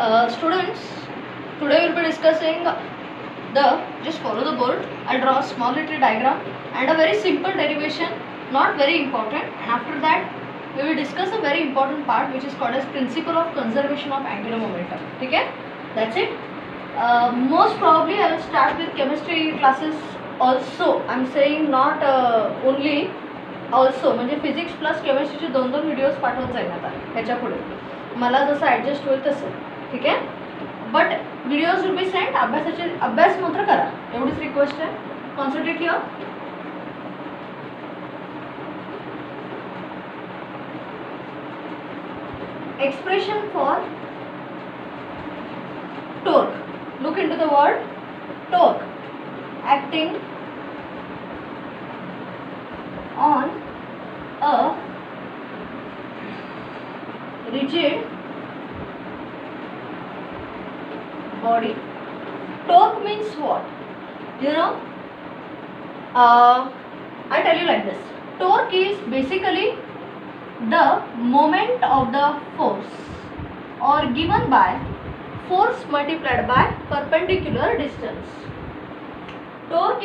Students, today we'll be discussing just follow the board. I'll draw a small little diagram and a very simple derivation, not very important, and after that we will discuss a very important part which is called as principle of conservation of angular momentum. Okay, that's it. Most probably I will start with chemistry classes also. I'm saying not only, also म्हणजे physics plus केमिस्ट्रीचे दोन videos पाठवत जाईल आता ह्याच्या पुढे मला जसं adjust होईल तसं. ठीक आहे, but videos will be send. अभ्यास मात्र करा, एवढीच रिक्वेस्ट आहे. Concentrate here. Expression for torque. Look into the word torque. Acting on a rigid body. Torque means what? You know, I tell you like this. Torque is basically the moment of the force or given by force multiplied by perpendicular distance. Torque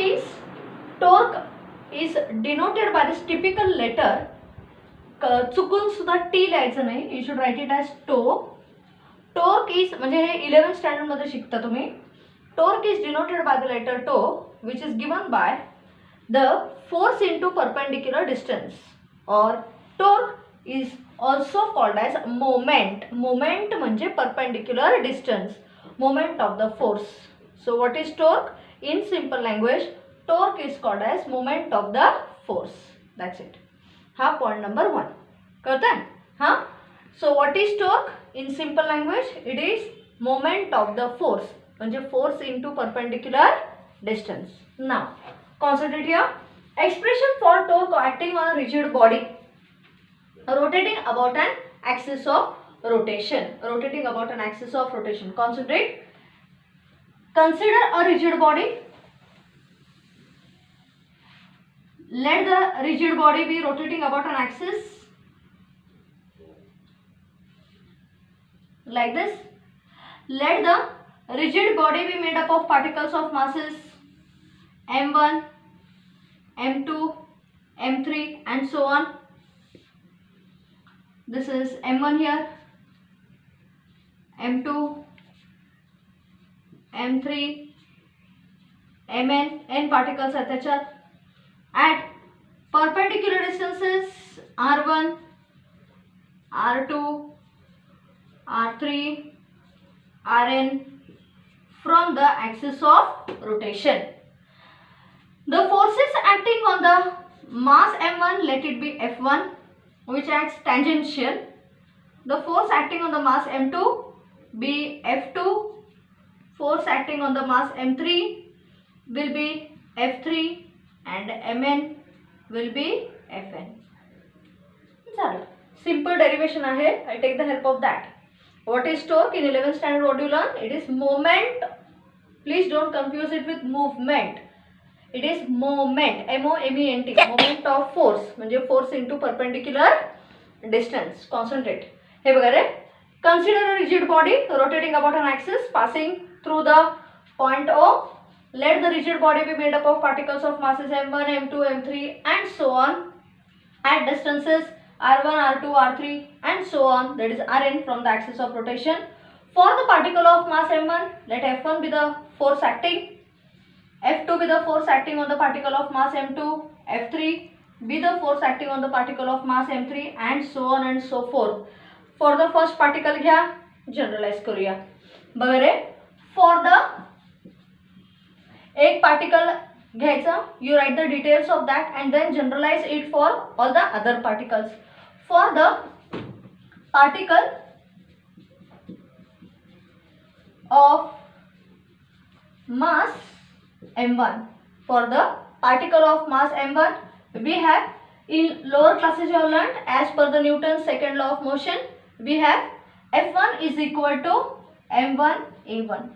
is denoted by this typical letter. चुकून सुद्धा T लिहायचं नाही. You should write it as tau. Torque is म्हणजे हे 11th standard मध्ये शिकता तुम्ही. Torque is denoted by the letter tau which is given by the force into perpendicular distance. और torque is also called as moment. Moment म्हणजे perpendicular distance, moment of the force. So what is torque? In simple language, torque is called as moment of the force. That's it. हा point number 1. कळतंय? हाँ. So what is torque? In simple language, it is moment of the force म्हणजे force into perpendicular distance. Now concentrate here. Expression for torque acting on a rigid body rotating about an axis of rotation. Rotating about an axis of rotation. Concentrate. Consider a rigid body. Let the rigid body be rotating about an axis like this. Let the rigid body be made up of particles of masses m1, m2, m3 and so on. This is m1 here, m2, m3, mn, n particles आहेत त्याच्यात. At perpendicular distances r1, r2, r3, rn from the axis of rotation. The forces acting on the mass m1, let it be f1, which acts tangential. The force acting on the mass m2 be f2. Force acting on the mass m3 will be f3 and mn will be fn. झालं. Simple derivation आहे. I take the help of that. What is torque? In 11th standard what do you learn? It is moment. Please don't confuse it with movement. It is moment, M-O-M-E-N-T, moment of force म्हणजे force into perpendicular distance. Concentrate. हे बघा रे. Consider a rigid body rotating about an axis passing through the point O. Let the rigid body be made up of particles of masses m1, m2, m3 and so on at distances r1, r2, r3 and so on, that is rn from the axis of rotation. For the particle of mass m1, let f1 be the force acting, f2 be the force acting on the particle of mass m2, f3 be the force acting on the particle of mass m3 and so on and so forth. For the first particle घ्या, generalize करूया. बघा रे, for the एक particle घ्यायचा, you write the details of that and then generalize it for all the other particles. For the particle of mass m1, for the particle of mass m1 we have, in lower classes you have learned, as per the Newton's second law of motion, we have F1 is equal to m1 a1.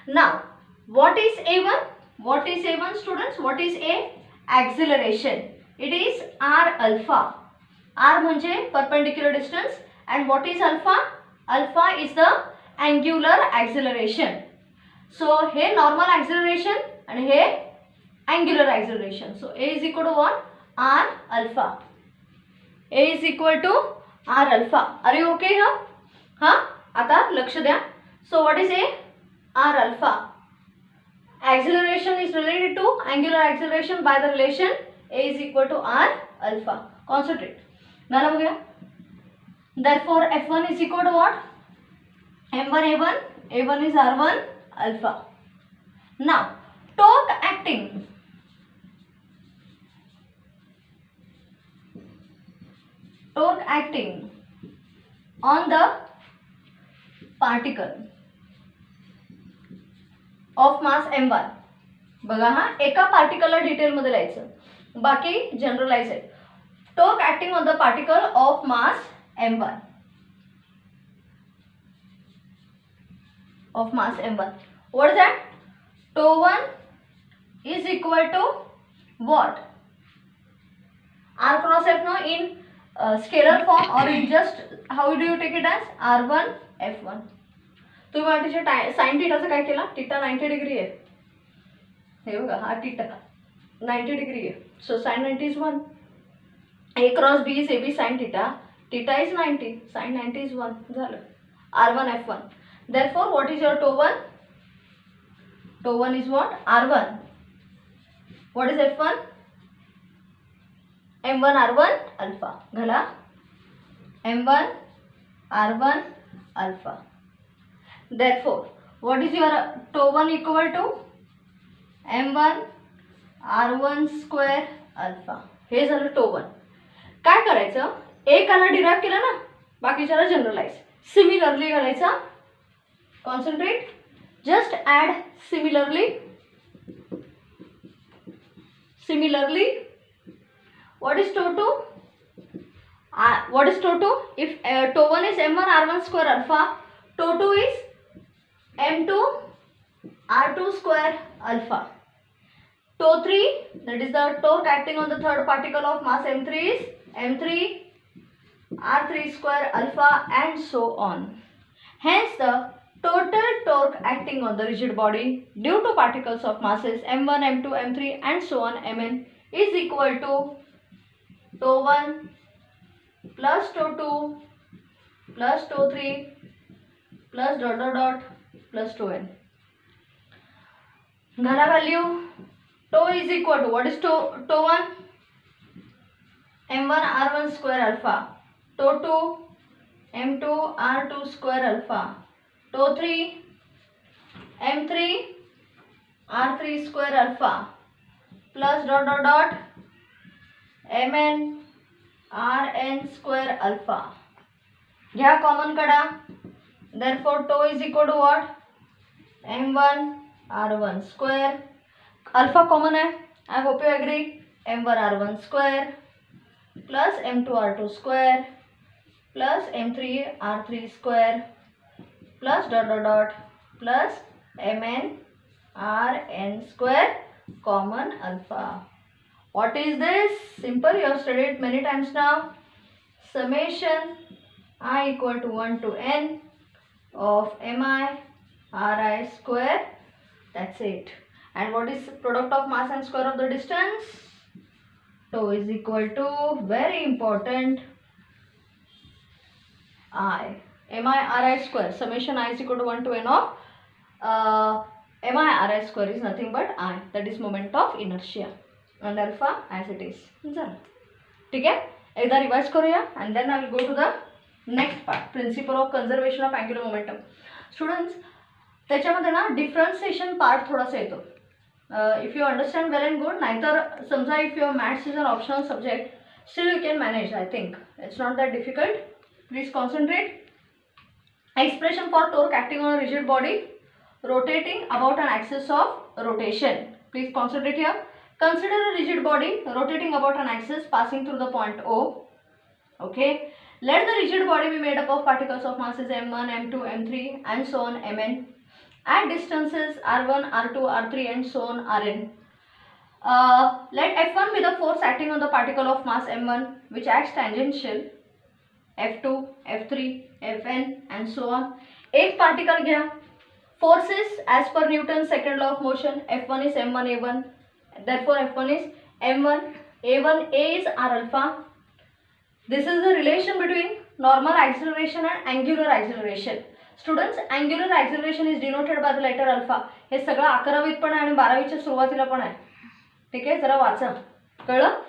Now what is a1? What is a1 students? What is a? Acceleration. It is r alpha. R म्हणजे perpendicular distance and what is alpha? Alpha is the angular acceleration. So हे normal acceleration आणि हे angular acceleration. So A is equal to what? R alpha. A is equal to R alpha. Are you okay here? हां, आता लक्ष द्या. So what is A? R alpha. Acceleration is related to angular acceleration by the relation A is equal to R alpha. Concentrate. झालं बघूया. Therefore F1 is equal to what? M1 A1. A1 is R1 alpha. Now torque acting. Torque acting on the particle of mass m1. बघा हा, एका पार्टिकलला डिटेलमध्ये लिहायचं, बाकी generalise आहे. Torque acting on the particle of mass m1. Of mass m1. What is that? τ1 is equal to what? R cross F, no, in scalar form or in just how do you take it as R1 F1. तुम्ही वाटीच्या sign थीटाचं काय केला? Theta 90 degree आहे. हे बघा, हा theta 90 degree आहे. So sine 90 is 1. A cross B is A B sine theta. Theta is 90. Sine 90 is 1. झालं. R1 F1. Therefore what is your τ1? τ1 is what? R1. What is F1? M1 R1 alpha. घाला. M1 R1 alpha. Therefore, what is your τ1 equal to? M1 R1 square alpha. हे झालं τ1. काय करायचं? एकाला derive केलं ना, बाकीच्याला generalize. Similarly घालायचा. Concentrate. Just add similarly. Similarly. What is τ2? What is τ2? If τ1 is M1 R1 square alpha, τ2 is M2 R2 square alpha. τ3, that is the torque acting on the third particle of mass M3 is M3 R3 square alpha and so on. Hence the total torque acting on the rigid body due to particles of masses M1, M2, M3 and so on Mn is equal to τ1 plus τ2 plus τ3 plus dot dot dot plus τn. घाला value. τ is equal to what is τ1? M1 R1 square alpha. τ2 M2 R2 square alpha. τ3 M3 R3 square alpha plus dot dot dot Mn Rn square alpha. घ्या common काढा. Therefore τ is equal to what? M1 R1 square. Alpha common है. I hope you agree. M1 R1 square plus M2 R2 square plus M3 R3 square plus dot dot dot plus Mn Rn square common alpha. What is this? Simple. You have studied it many times now. Summation I equal to 1 to n of mi ri square. That's it. And what is product of mass and square of the distance? Τ is equal to, very important, I. Mi ri square. Summation I is equal to 1 to n of mi ri square is nothing but I. That is moment of inertia. And alpha as it is. झालं. ठीक आहे. एकदा revise करूया. And then I will go to the next part. Principle of conservation of angular momentum. Students, त्याच्यामध्ये ना differentiation part थोडासा येतो. If you understand well and good. नाहीतर समजा if your maths is an optional subject, still you can manage. I think it's not that difficult. Please concentrate. Expression for torque acting on a rigid body rotating about an axis of rotation. Please concentrate here. Consider a rigid body rotating about an axis passing through the point O. Okay. Let the rigid body be made up of particles of masses m1, m2, m3 and so on mn at distances r1, r2, r3 and so on rn. Let F1 be the force acting on the particle of mass m1 which acts tangential, F2, F3, Fn and so on. एक particle घ्या, forces as per Newton second law of motion, F1 is m1 a1, therefore F1 is m1 a1 a is r alpha. This is the relation between normal acceleration and angular acceleration. Students, angular acceleration is denoted by the letter alpha. हे सगळं 11वीत पण आहे आणि 12वीच्या सुरुवातीला पण आहे. ठीक आहे, जरा वाचा. कळलं?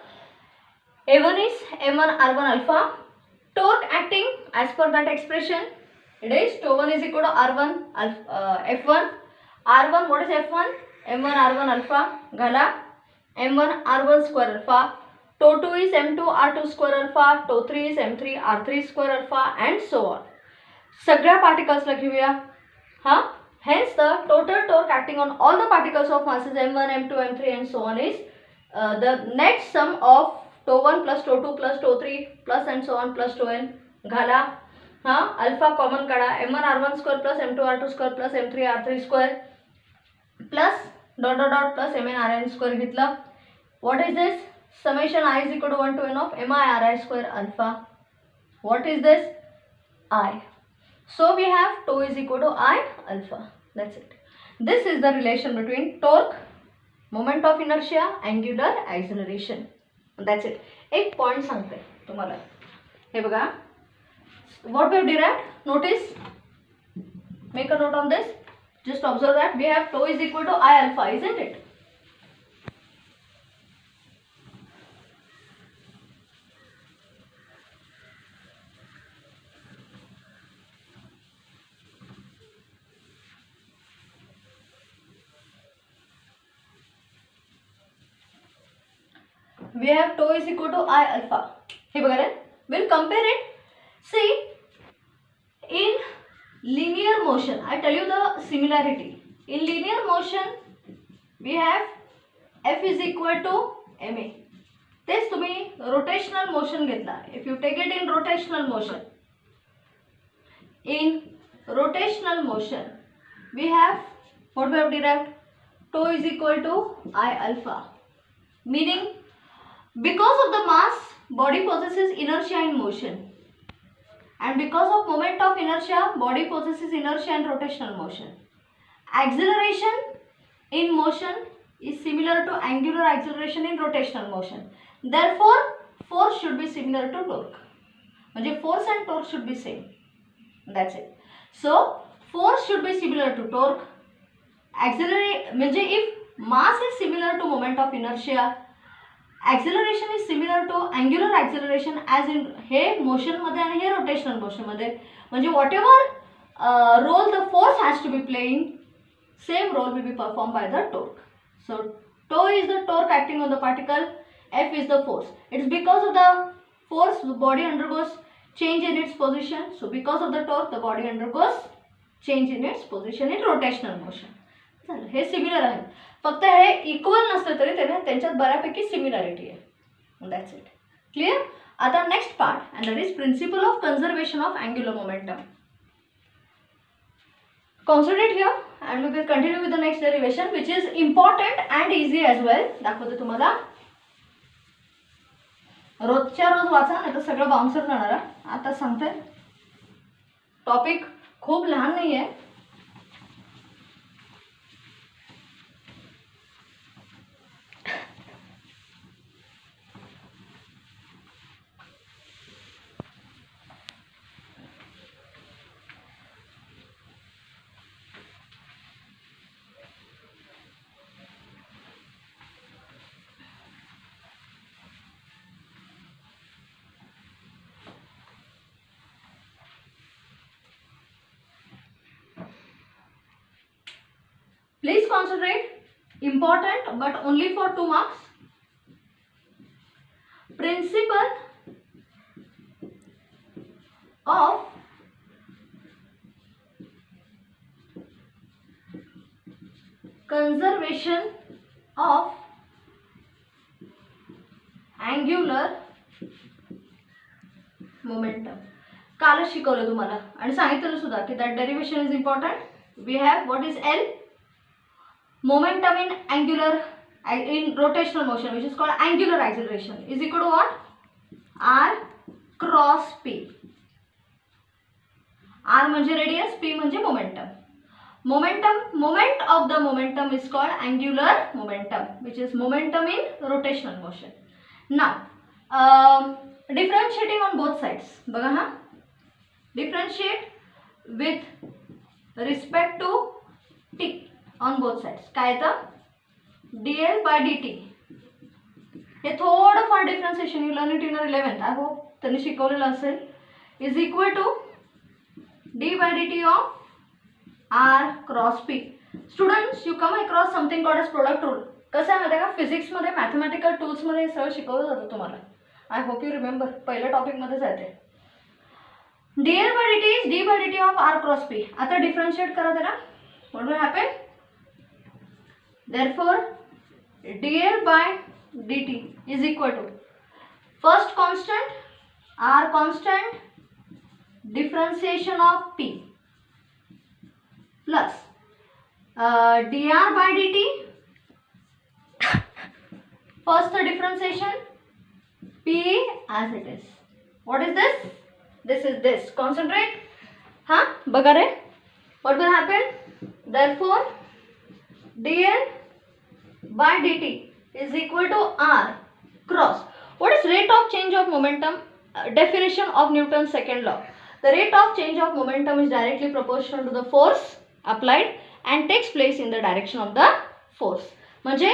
a1 is m1 r1 alpha. Torque acting as per that expression, it is τ1 is equal to r1 f1. r1, what is f1? m1 r1 alpha. घाला m1 r1 square alpha. τ2 is m2 r2 square alpha. τ3 is m3 r3 square alpha and so on. सगळ्या पार्टिकल्सला घेऊया. हां, hence the total torque acting on all the particles of masses m1 m2 m3 and so on is the net sum of τ1 plus τ2 plus τ3 plus and so on plus τn. घाला. हां, alpha common काढा. m1 r1 square plus m2 r2 square plus m3 r3 square plus dot dot dot plus mn rn square घेतलं. What is this? summation I is equal to 1 to n of mi ri square alpha. What is this? I. So we have τ is equal to I alpha. That's it. This is the relation between torque, moment of inertia, angular acceleration. That's it. एक point सांगते तुम्हाला. हे बघा, what we have derived, notice, make a note on this. Just observe that we have τ is equal to I alpha, isn't it? We have τ is equal to I alpha. हे बघा रे, we'll compare it. See, in linear motion, I tell you the similarity. In linear motion, we have F is equal to ma. तेच तुम्ही rotational motion घेतला. If you take it in rotational motion, we have what we have derived? τ is equal to I alpha. Meaning, because of the mass, body possesses inertia in motion, and because of moment of inertia, body possesses inertia in rotational motion. Acceleration in motion is similar to angular acceleration in rotational motion. Therefore, force should be similar to torque. म्हणजे force and torque should be same. That's it. So, force should be similar to torque. Accelerate म्हणजे if mass is similar to moment of inertia, acceleration is similar to angular acceleration as in hey motion मध्ये आणि हे rotational motion मध्ये. म्हणजे whatever role the force has to be playing, same role will be performed by the torque. So τ is the torque acting on the particle, F is the force. It's because of the force the body undergoes change in its position. So because of the torque the body undergoes change in its position in rotational motion. चल, हे similar आहे. फक्त हे equal नसतं तरी त्यांच्यात बऱ्यापैकी similarity आहे. That's it. Clear? आता next part, and that is principle of conservation of angular momentum. Concentrate here and we will continue with the next derivation, which is important and easy as well. दाखवते तुम्हाला. रोजच्या रोज वाचा, नाही तर सगळं bouncer जाणार. आता सांगते, टॉपिक खूप लहान नाही आहे. Please concentrate. Important but only for 2 marks. Principle of conservation of angular momentum. कालच शिकवलं तुम्हाला आणि सांगितलं सुद्धा की that derivation is important. We have what is L? Momentum in rotational motion, which is called angular acceleration, is equal to what? R cross P. R म्हणजे radius, P म्हणजे Moment of the momentum is called angular momentum, which is momentum in rotational motion. Now, differentiating on both sides. बघा हा, differentiate with respect to t on both sides. काय येतं? dl by dt. हे थोडंफार differentiation you learn it in 11th. I hope त्यांनी शिकवलेलं असेल. Is equal to d by dt of r cross p. Students, you come across something called as product rule. कसं आहे माहिती आहे का, फिजिक्समध्ये मॅथमॅटिकल टूल्समध्ये हे सगळं शिकवलं जातं तुम्हाला. आय होप यू रिमेंबर, पहिल्या टॉपिकमध्येच आहे ते. dl by dt is d by dt of r cross p. आता डिफरन्शिएट करा त्याला. what will happen? Therefore dl by dt is equal to first constant r constant differentiation of p plus dr by dt first the differentiation p as it is. What is this? This is this. Concentrate. हाँ बघा रे. What will happen? Therefore dl by dt is equal to r cross. What is rate of change of momentum? Definition of Newton's second law. The rate of change of momentum is directly proportional to the force applied and takes place in the direction of the force. म्हणजे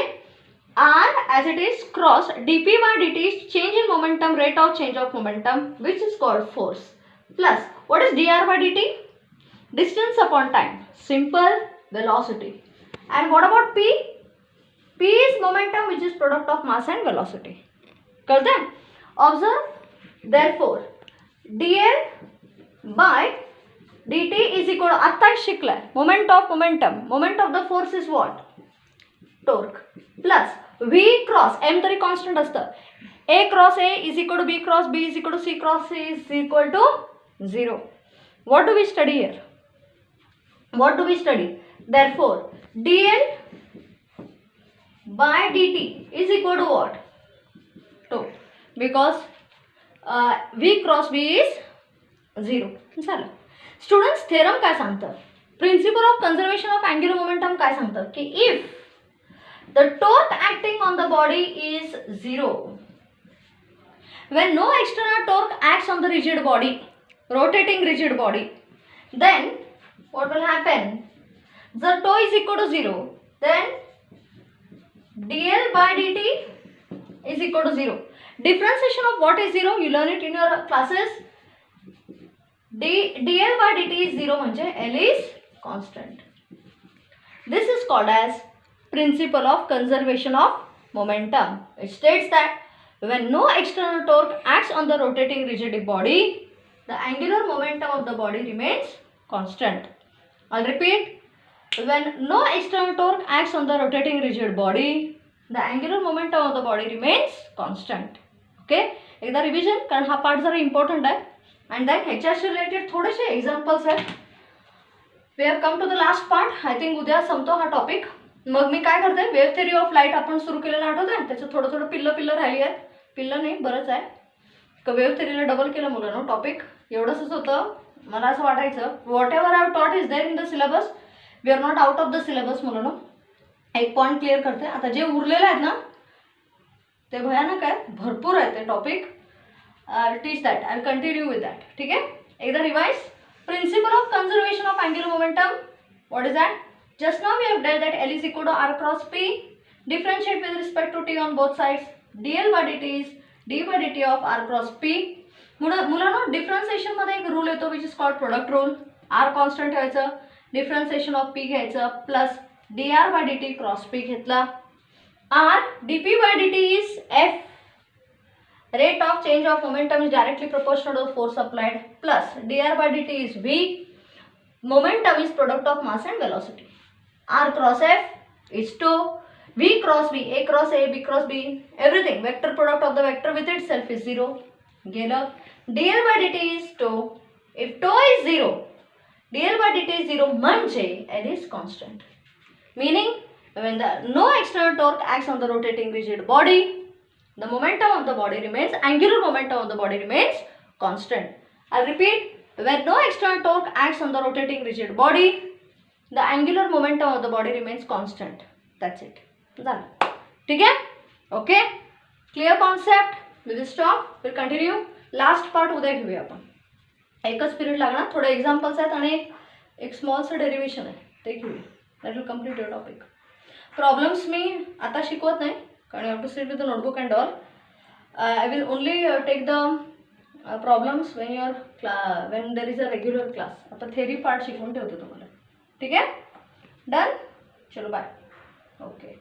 r as it is cross dp by dt is change in momentum, rate of change of momentum, which is called force, plus what is dr by dt? Distance upon time, simple velocity. And what about p? P is momentum, which is product of mass and velocity. कळते? Observe. Therefore dl by dt is equal to आता शिकलाय moment of momentum. Moment of the force is what? Torque plus v cross m तरी constant असतं. a cross a is equal to b cross b is equal to c cross c is equal to 0. What do we study here? What do we study? Therefore dl by dt is equal to what? Torque, because v cross b is 0. झालं. Students, theorem काय सांगतं? Principle of conservation of angular momentum काय सांगतं की if the torque acting on the body is 0, when no external torque acts on the rigid body, rotating rigid body, then what will happen? The tau is equal to 0, then dl by dt is equal to 0. Differentiation of what is 0? You learn it in your classes. dl by dt is 0 म्हणजे L is constant. This is called as principle of conservation of momentum. It states that when no external torque acts on the rotating rigid body, the angular momentum of the body remains constant. I'll repeat. When no external torque acts on the rotating rigid body, the angular momentum of the body remains constant. Okay? एकदा revision, कारण हा part जरा important आहे. And then ह्याच्याशी related थोडेसे examples आहेत. We have come to the last part. I think उद्या संपतो हा टॉपिक. मग मी काय करते, वेव्ह थेरी ऑफ लाईट आपण सुरू केलेलं आठवतं आहे. त्याचं थोडं थोडं पिल्लं राहिली आहेत. पिल्लं नाही, बरंच आहे. का वेव्ह थेरीला डबल केलं मुलांना टॉपिक. एवढंच होतं. मला असं वाटायचं whatever I have taught is there in the syllabus. We are not out of the syllabus मुलांना. एक पॉईंट क्लिअर करते. आता जे उरलेलं आहेत ना ते भयानक आहे, भरपूर आहे ते topic. Teach that. I continue with that. ठीक आहे. एकदा revise. Principle of conservation of angular momentum. What is that? Just now we have dealt that L is equal to r cross p. Differentiate with respect to t on both sides. dl by dt is d by dt of r cross p. मुलांना differentiation मध्ये एक rule येतो which is called product rule. r constant ठेवायचं, differentiation of p घ्यायचं, plus dr by dt cross p घेतला. r dp by dt is f. Rate of change of momentum is directly proportional to the force applied, plus dr by dt is v. Momentum is product of mass and velocity. r cross f is 2. v cross v, a cross a, b cross b, everything. Vector product of the vector with itself is 0. गेलं. dl by dt is tau. If tau is 0, dl by dt is 0 म्हणजे L is constant. Meaning when no external torque acts on the rotating rigid body, the momentum of the body remains, angular momentum of the body remains constant. I'll repeat. When no external torque acts on the rotating rigid body, the angular momentum of the body remains constant. That's it. झालं. ठीक आहे. Okay, clear concept. Will stop, will continue. Last part उद्या घेऊया आपण. एकच period लागणार. थोडे examples आहेत आणि एक स्मॉलचं डेरिव्हेशन आहे ते घेऊया. That will complete your topic. Problems मी आता शिकवत नाही कारण you have to sit with the notebook and all. I will only take the problems when you are when there is a regular class. आता theory part शिकवून ठेवते तुम्हाला. ठीक आहे. डन. चलो बाय. ओके.